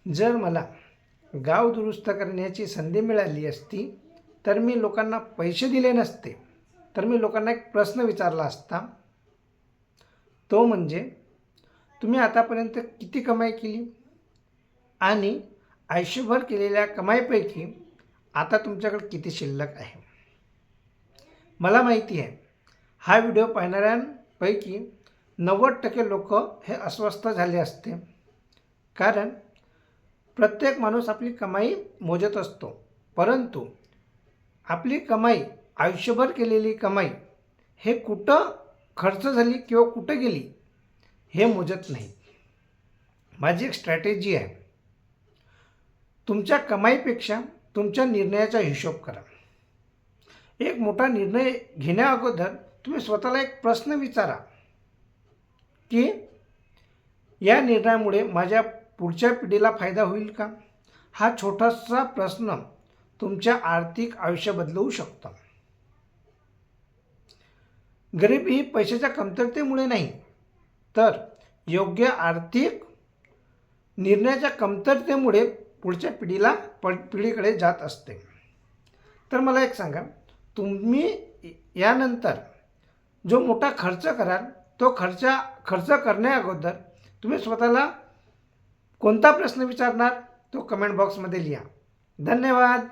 जर मला गाव दुरुस्त करण्याची संधी मिळाली असती तर मी लोकांना पैसे दिले नसते, तर मी लोकांना एक प्रश्न विचारला असता. तो म्हणजे, तुम्ही आतापर्यंत किती कमाई केली आणि आयुष्यभर केलेल्या कमाईपैकी आता तुमच्याकडे किती शिल्लक आहे. मला माहिती आहे हा व्हिडिओ पाहणाऱ्यांपैकी 90% लोक हे अस्वस्थ झाले असते, कारण प्रत्येक माणूस आपली कमाई मोजत असतो, परंतु आपली कमाई, आयुष्यभर केलेली कमाई हे कुठं खर्च झाली किंवा कुठं गेली हे मोजत नाही. माझी एक स्ट्रॅटेजी आहे. तुमच्या कमाईपेक्षा तुमच्या निर्णयाचा हिशोब करा. एक मोठा निर्णय घेण्याअगोदर तुम्ही स्वतःला एक प्रश्न विचारा की या निर्णयामुळे माझ्या पुढच्या पिढीला फायदा होईल का. हा छोटासा प्रश्न तुमच्या आर्थिक आयुष्य बदलवू शकतो. गरिबी ही पैशाच्या कमतरतेमुळे नाही, तर योग्य आर्थिक निर्णयाच्या कमतरतेमुळे पुढच्या पिढीकडे जात असते. तर मला एक सांगा, तुम्ही यानंतर जो मोठा खर्च कराल तो खर्च करण्याअगोदर तुम्ही स्वतःला कोणता प्रश्न विचारणार तो कमेंट बॉक्समध्ये लिहा. धन्यवाद.